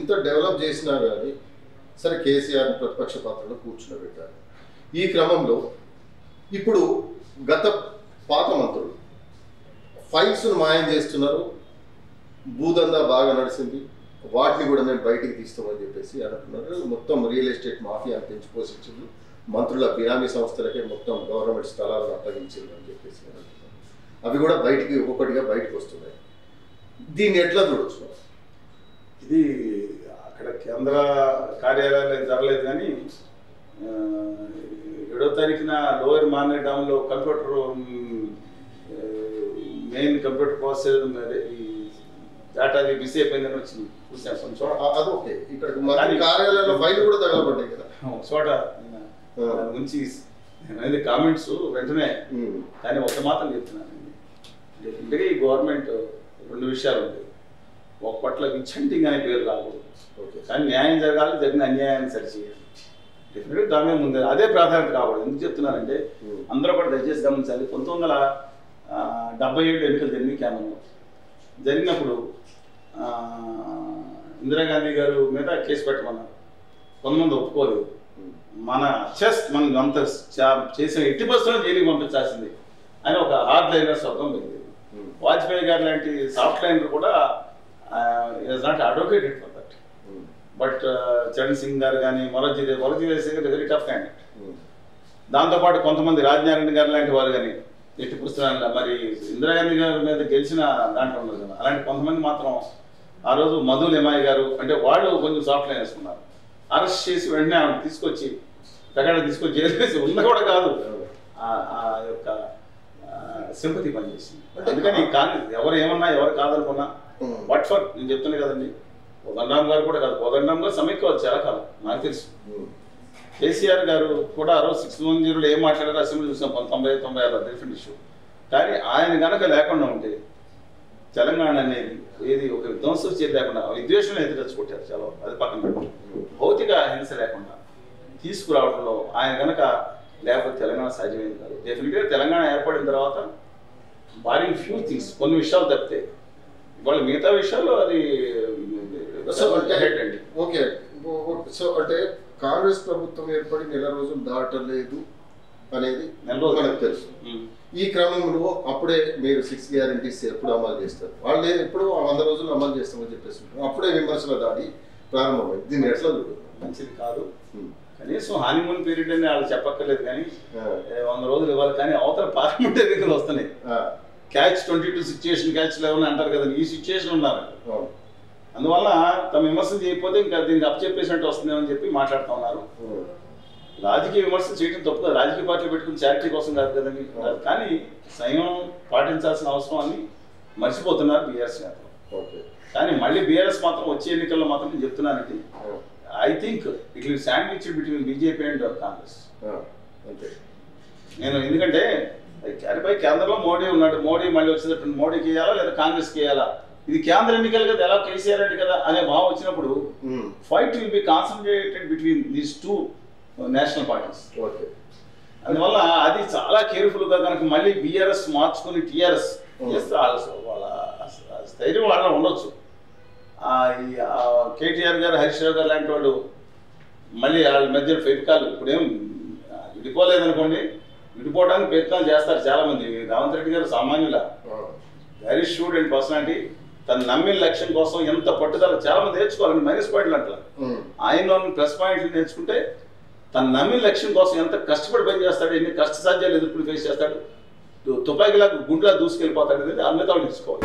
ఇంత డెవలప్ చేసినా కానీ సరే కేసీఆర్ ప్రతిపక్ష పాత్రలో కూర్చునబెట్టారు. ఈ క్రమంలో ఇప్పుడు గత పాత మంత్రులు ఫైల్స్ను మాయం చేస్తున్నారు, భూదందా బాగా నడిచింది, వాటిని కూడా మేము బయటికి తీస్తామని చెప్పేసి అంటున్నారు. మొత్తం రియల్ ఎస్టేట్ మాఫియా పెంచి పోషించారు, మంత్రుల బినామీ సంస్థలకే మొత్తం గవర్నమెంట్ స్థలాలను అప్పగించారు అని చెప్పేసి అంటున్నారు. అవి కూడా బయటికి ఒక్కొక్కటిగా బయటకు వస్తున్నాయి. దీన్ని ఎట్లా చూడొచ్చు? ఇది అక్కడ కేంద్ర కార్యాలయాలు జరగలేదు కానీ 7వ తారీఖున లోయర్ మానే డామ్లో కంప్యూటర్ మెయిన్ కంప్యూటర్ ప్రాసెస్ డేటాది మిస్ అయిపోయిందని వచ్చింది, చూసాను కొంచెం. అదొకే, ఇక్కడ కార్యాలయంలో ఫైల్ కూడా తగలబడ్డాయి కదా ఒక చోట గురించి అనేది కామెంట్స్ వెంటనే. కానీ ఒక మాత్రం చెప్తున్నాను, డెఫినెట్గా ఈ గవర్నమెంట్ 2 విషయాలు ఉంటాయి. ఒక పట్ల విచంటింగ్ అనే పేరు రాకూడదు, కానీ న్యాయం జరగాలి, జరిగిన అన్యాయాన్ని సరిచేయాలి. డెఫినెట్గా దాని ముందే అదే ప్రాధాన్యత కావాలి. ఎందుకు చెప్తున్నానంటే అందరూ కూడా దయచేసి గమనించాలి. 1977 ఎన్నికలు జరిగినాయి కేంద్రంలో. జరిగినప్పుడు ఇందిరాగాంధీ గారు మీద కేసు పెట్టమన్నారు, కొంతమంది ఒప్పుకోలేదు. మన అంత చేసిన 80% జైలుకి పంపించాల్సింది అని ఒక హార్డ్ లైనర్ స్వర్గం పెరిగింది. వాజ్పేయి గారు లాంటి సాఫ్ట్ లైనర్ కూడా is not advocated for that. But Charan Singh గారు కానీ మొరజీ దేశాయ్ గారు వెరీ టఫ్ క్యాండిడేట్. దాంతోపాటు కొంతమంది రాజనారాయణ గారు లాంటి వారు కానీ ఎట్టి పుస్తకాలు మరి ఇందిరాగాంధీ గారి మీద గెలిచిన దాంట్లో ఉన్నారు కదా, అలాంటి కొంతమంది మాత్రం ఆ రోజు మధుల్ ఎమాయి గారు అంటే వాళ్ళు కొంచెం సాఫ్ట్ లైనర్స్ ఉన్నారు. అరెస్ట్ చేసి వెంటనే ఆమె తీసుకొచ్చి తీసుకొచ్చి జైలు వేసి ఉన్న కూడా కాదు, ఆ యొక్క సింపతి పనిచేసింది. అందుకని కాంగ్రెస్ ఎవరు ఏమన్నా ఎవరు కాదనుకున్నా వాట్ ఫర్ నేను చెప్తున్నా కదండి. కోదండరామ్ గారు కూడా కాదు, కోదండరామ్ గారు సమైక్యవాదు చాలా కాలం నాకు తెలుసు. కేసీఆర్ గారు కూడా ఆ రోజు 610లో ఏం మాట్లాడారో అసెంబ్లీ చూసాం 1990-96 డిఫరెంట్ ఇష్యూ. కానీ ఆయన కనుక లేకుండా ఉంటే తెలంగాణ అనేది ఏది ఒక విధ్వంసం చేతి లేకుండా విద్వేషం ఎదురొచ్చుకుంటారు చాలా, అది పక్కన పెట్టి భౌతిక హింస లేకుండా తీసుకురావడంలో ఆయన కనుక లేకపోతే తెలంగాణ సాధ్యమైంది కాదు. డెఫినెట్గా తెలంగాణ ఏర్పడిన తర్వాత బారింగ్ ఫ్యూ థింగ్స్ కొన్ని విషయాలు తప్పితే ఇవాళ మిగతా విషయాల్లో అది అండి. ఓకే, సో అంటే కాంగ్రెస్ ప్రభుత్వం ఏర్పడి నెల రోజులు దాటలేదు అనేది మనకు తెలుసు. ఈ క్రమంలో అప్పుడే మీరు 6 గ్యారెంటీస్ ఎప్పుడు అమలు చేస్తారు, వాళ్ళు ఎప్పుడు 100 రోజులు అమలు చేస్తామని చెప్పేసి అప్పుడే విమర్శల దాడి ప్రారంభమైంది. దీన్ని ఎట్లా చూడదు? మంచిది కాదు. కనీసం హానీమూన్ పీరియడ్ అని వాళ్ళు చెప్పక్కర్లేదు, కానీ 100 రోజులు ఇవ్వాలి. కానీ అవతల పార్లమెంట్ ఎన్నికలు వస్తున్నాయి, క్యాచ్ 22 సిచ్యుయేషన్, క్యాచ్ 11 అంటారు కదా, ఈ సిచ్యుయేషన్ ఉన్నారు. అందువల్ల తమ విమర్శలు చేయకపోతే ఇంకా దీనికి అప్పచెప్పేసినట్టు వస్తుందేమని చెప్పి మాట్లాడుతూ ఉన్నారు. రాజకీయ విమర్శలు చేయడం తప్పు కదా, రాజకీయ పార్టీలు పెట్టుకుని చారిటీ కోసం కాదు కదండి. కానీ సంయమనం పాటించాల్సిన అవసరం అని మర్చిపోతున్నారు బీఆర్ఎస్ నేతలు. కానీ మళ్ళీ బీఆర్ఎస్ మాత్రం వచ్చే ఎన్నికల్లో మాత్రం నేను చెప్తున్నానండి, I think it will sandwich between BJP and Congress. నేను ఎందుకంటే కేంద్రంలో మోడీ ఉన్నాడు, మోడీ మళ్ళీ వచ్చేటప్పుడు మోడీకి వేయాలా లేదా కాంగ్రెస్కి వేయాలా, ఇది కేంద్ర ఎన్నికలు కదా, ఎలా కేసీఆర్ రెడ్డి కదా అనే భావం వచ్చినప్పుడు fight will be concentrated between these 2 national parties. అందువల్ల అది చాలా కేర్ఫుల్గా కనుక మళ్ళీ బీఆర్ఎస్ మార్చుకుని టీఆర్ఎస్ చేస్తే వాళ్ళ స్థైర్యం వాళ్ళ ఉండొచ్చు. కేటీఆర్ గారు, హరీష్ రావు గారు లాంటి వాళ్ళు మళ్ళీ వాళ్ళ మధ్య ఫెవికాలు ఇప్పుడేం విడిపోలేదనుకోండి, విడిపోవడానికి ప్రయత్నాలు చేస్తారు చాలామంది. రేవంత్ రెడ్డి గారు సామాన్యుల వెరీ షూడ్ అండ్ పర్సనాలిటీ, తను నమ్మిన లక్ష్యం కోసం ఎంత పట్టుదల చాలా మంది నేర్చుకోవాలని మైనస్ పాయింట్లు అంటారు. ఆయన ప్లస్ పాయింట్లు నేర్చుకుంటే తను నమ్మిన లక్ష్యం కోసం ఎంత కష్టపడి పని చేస్తాడు, ఎన్ని కష్ట సాధ్యాలు ఎదుర్కొని ఫేస్ చేస్తాడు, తుపాకీలా గుండ్లా దూసుకెళ్ళిపోతాడు అనేది అన్నితాలు నేర్చుకోవాలి.